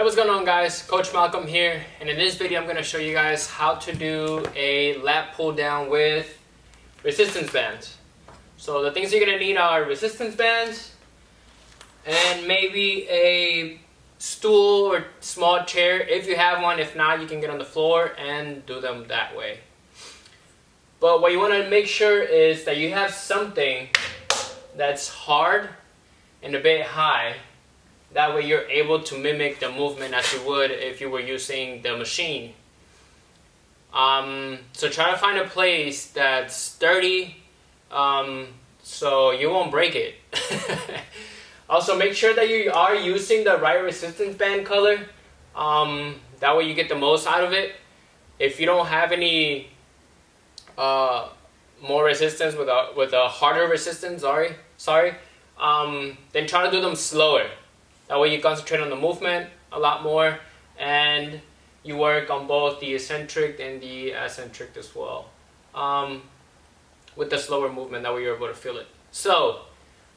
Hey, what's going on, guys? Coach Malcolm here, and in this video I'm going to show you guys how to do a lat pull down with resistance bands. So the things you're going to need are resistance bands and maybe a stool or small chair if you have one. If not, you can get on the floor and do them that way. But what you want to make sure is that you have something that's hard and a bit high. That way you're able to mimic the movement as you would if you were using the machine. So try to find a place that's sturdy so you won't break it. Also, make sure that you are using the right resistance band color. That way you get the most out of it. If you don't have any more resistance with a harder resistance, then try to do them slower. That way you concentrate on the movement a lot more and you work on both the eccentric and the eccentric as well. With the slower movement, that way you're able to feel it. So,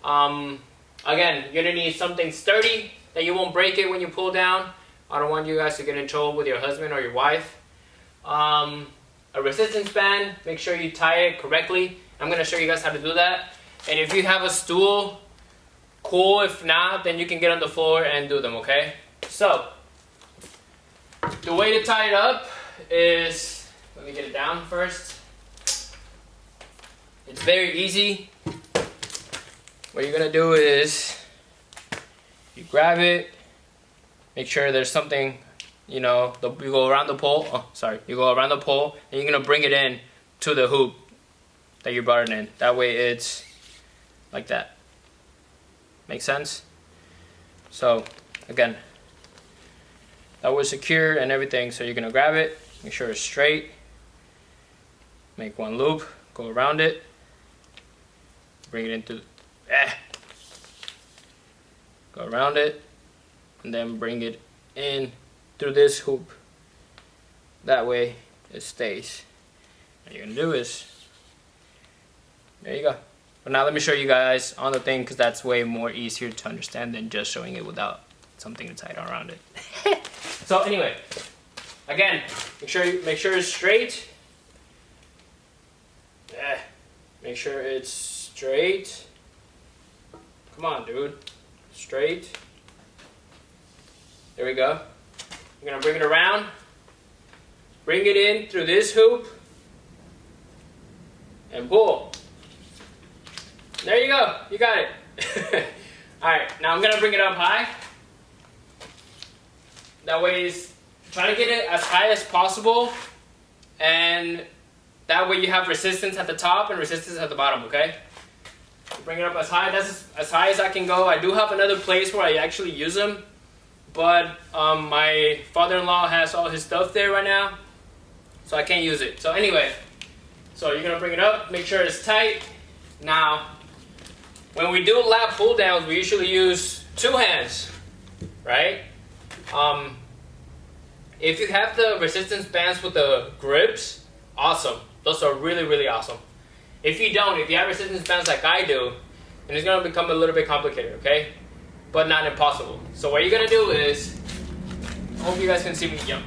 again, you're going to need something sturdy that you won't break it when you pull down. I don't want you guys to get in trouble with your husband or your wife. A resistance band, make sure you tie it correctly. I'm going to show you guys how to do that. And if you have a stool, cool. If not, then you can get on the floor and do them, okay? So, the way to tie it up is, let me get it down first. It's very easy. What you're gonna do is, you grab it, make sure there's something, you go around the pole, you go around the pole, and you're gonna bring it in to the hoop that you brought it in. That way it's like that. Make sense? So, again, that was secure and everything, so you're gonna grab it, make sure it's straight, make one loop, go around it, bring it into, go around it, and then bring it in through this hoop. That way it stays. What you're gonna do is, there you go. But now let me show you guys on the thing, because that's way more easier to understand than just showing it without something to tie it around it. So anyway, again, make sure it's straight. Make sure it's straight. Come on, dude. Straight. There we go. You're gonna bring it around. Bring it in through this hoop. And pull. There you go. You got it. Alright, now I'm gonna bring it up high. That way try to get it as high as possible, and that way you have resistance at the top and resistance at the bottom, okay? Bring it up as high. That's as high as I can go. I do have another place where I actually use them, but my father-in-law has all his stuff there right now, so I can't use it. So anyway, so you're gonna bring it up, make sure it's tight. Now, when we do lat pull downs, we usually use two hands, right? If you have the resistance bands with the grips, awesome. Those are really, really awesome. If you don't, if you have resistance bands like I do, then it's gonna become a little bit complicated, okay? But not impossible. So what you're gonna do is, I hope you guys can see me jump.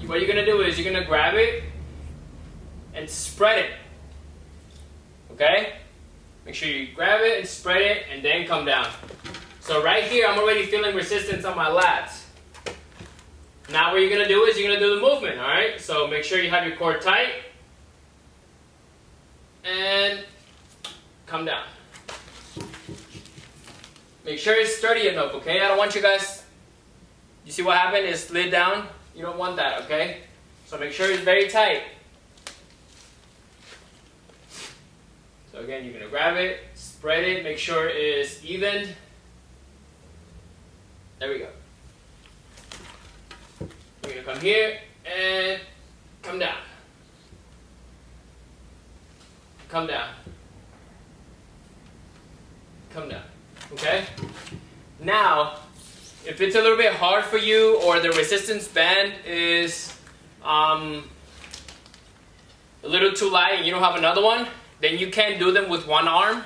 What you're gonna do is you're gonna grab it and spread it, okay? Make sure you grab it and spread it and then come down. So right here, I'm already feeling resistance on my lats. Now what you're gonna do is you're gonna do the movement, all right? So make sure you have your core tight and come down. Make sure it's sturdy enough, okay? I don't want you guys, you see what happened? It slid down. You don't want that, okay? So make sure it's very tight. So again, you're gonna grab it, spread it, make sure it's even. There we go. You're gonna come here and come down. Come down. Come down. Okay? Now, if it's a little bit hard for you or the resistance band is a little too light and you don't have another one, then you can do them with one arm.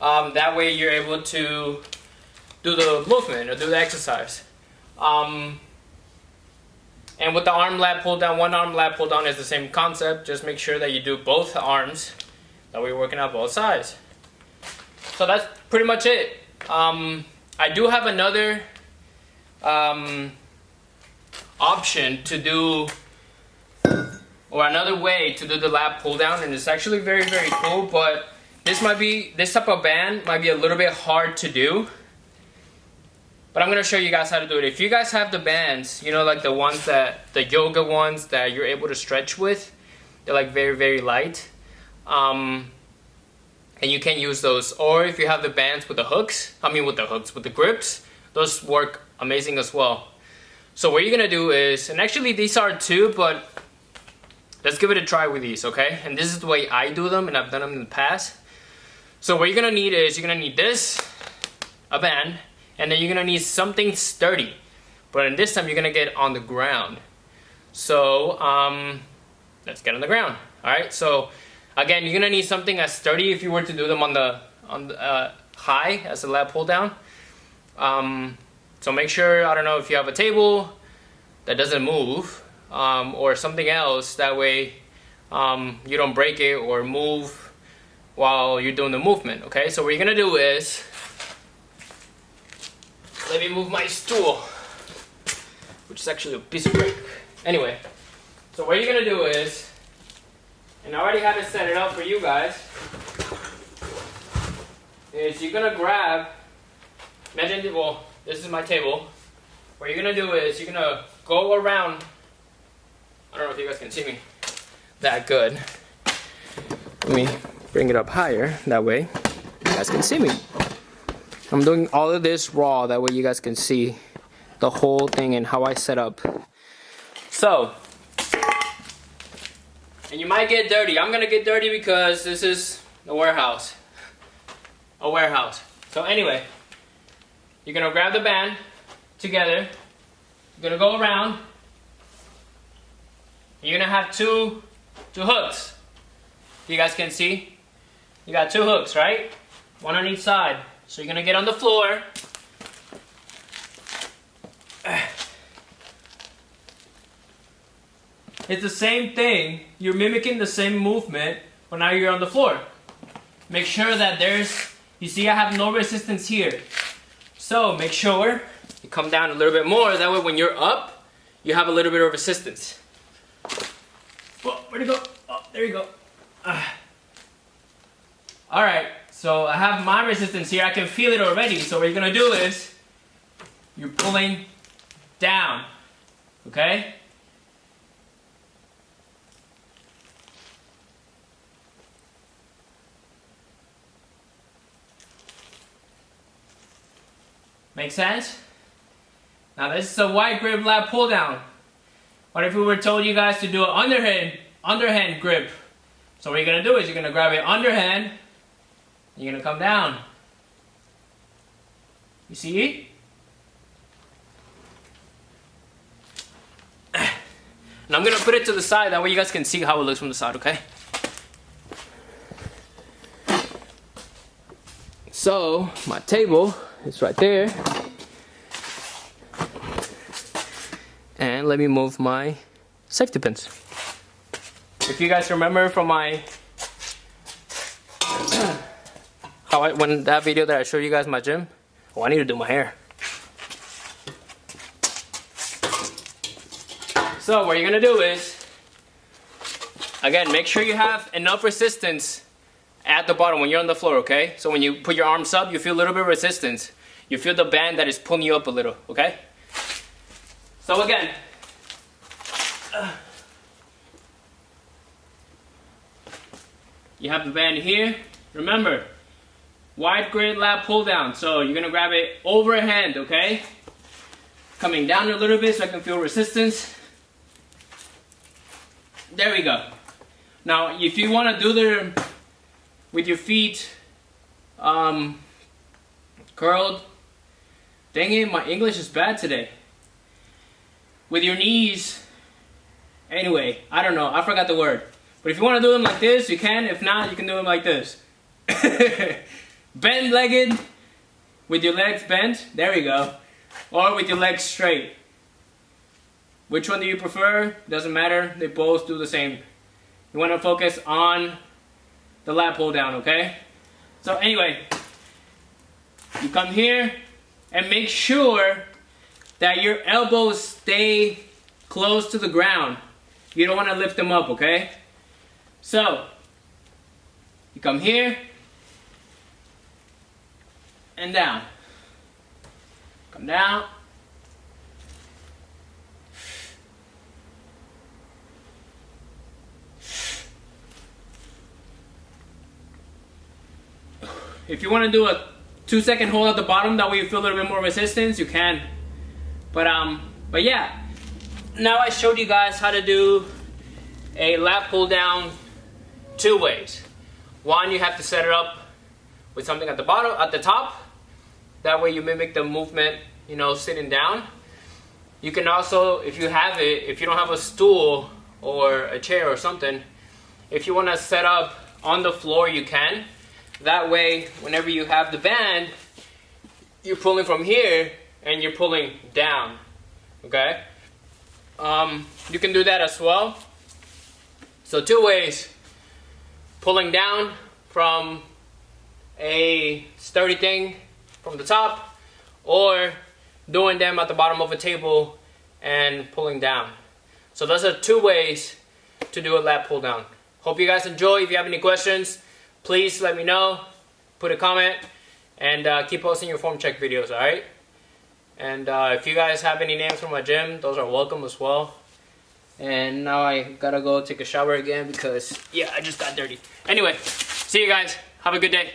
That way you're able to do the movement or do the exercise. And with the arm lat pull down, one arm lat pull down is the same concept. Just make sure that you do both arms. That way you're working out both sides. So that's pretty much it. I do have another option to do, or another way to do the lat pull down, and it's actually very, very cool, but this type of band might be a little bit hard to do. But I'm gonna show you guys how to do it. If you guys have the bands, you know, like the ones the yoga ones that you're able to stretch with, they're like very, very light. And you can use those. Or if you have the bands with the hooks, with the grips, those work amazing as well. So what you're gonna do is, and actually these are two, but let's give it a try with these, okay? And this is the way I do them, and I've done them in the past. So what you're gonna need is, you're gonna need this, a band, and then you're gonna need something sturdy. But in this time, you're gonna get on the ground. So let's get on the ground. All right. So again, you're gonna need something as sturdy if you were to do them on the high as a lat pull down. So make sure, I don't know if you have a table that doesn't move, or something else. That way, you don't break it or move while you're doing the movement. Okay. So what you're gonna do is, let me move my stool, which is actually a piece of brick. Anyway, so what you're gonna do is, and I already have it set it up for you guys, is you're gonna grab, imagine, well, this is my table. What you're gonna do is, you're gonna go around, I don't know if you guys can see me that good. Let me bring it up higher, that way you guys can see me. I'm doing all of this raw, that way you guys can see the whole thing and how I set up. So, and you might get dirty. I'm gonna get dirty because this is a warehouse. A warehouse. So anyway, you're gonna grab the band together. You're gonna go around. You're gonna have two hooks. You guys can see? You got two hooks, right? One on each side. So you're gonna get on the floor. It's the same thing. You're mimicking the same movement, but now you're on the floor. Make sure that you see I have no resistance here. So make sure you come down a little bit more. That way when you're up, you have a little bit of resistance. Well, where'd it go? Oh, there you go. All right. So I have my resistance here. I can feel it already. So what you're gonna do is, you're pulling down, okay? Make sense? Now this is a wide grip lat pull down. What if we were told you guys to do an underhand grip? So what you're gonna do is, you're gonna grab it underhand. You're gonna come down. You see? And I'm gonna put it to the side, that way you guys can see how it looks from the side, okay? So, my table is right there. And let me move my safety pins. If you guys remember from my when that video that I showed you guys my gym, I need to do my hair. So what you're gonna do is, again, make sure you have enough resistance at the bottom when you're on the floor, okay? So when you put your arms up, you feel a little bit of resistance. You feel the band that is pulling you up a little, okay? So again, you have the band here. Remember, wide grip lat pull down. So you're gonna grab it overhand, okay? Coming down a little bit so I can feel resistance. There we go. Now, if you want to do the with your feet curled, dang it, my English is bad today. With your knees, anyway, I don't know, I forgot the word. But if you want to do them like this, you can. If not, you can do them like this. Bend-legged, with your legs bent. There we go. or with your legs straight. Which one do you prefer? Doesn't matter. They both do the same. You want to focus on the lat pull down, okay? So anyway, you come here and make sure that your elbows stay close to the ground. You don't want to lift them up, okay? So, you come here and down. Come down. If you want to do a 2-second hold at the bottom, that way you feel a little bit more resistance, you can. But yeah. Now I showed you guys how to do a lat pull down 2 ways. One, you have to set it up with something at the bottom, at the top. That way you mimic the movement, you know, sitting down. You can also, if you have it, if you don't have a stool or a chair or something, if you want to set up on the floor, you can. That way, whenever you have the band, you're pulling from here and you're pulling down, okay? You can do that as well. So 2 ways: pulling down from a sturdy thing from the top, or doing them at the bottom of a table and pulling down. So those are 2 ways to do a lat pull down. Hope you guys enjoy. If you have any questions, please let me know. Put a comment and keep posting your form check videos, alright? And if you guys have any names from my gym, those are welcome as well. And now I gotta go take a shower again because, yeah, I just got dirty. Anyway, see you guys. Have a good day.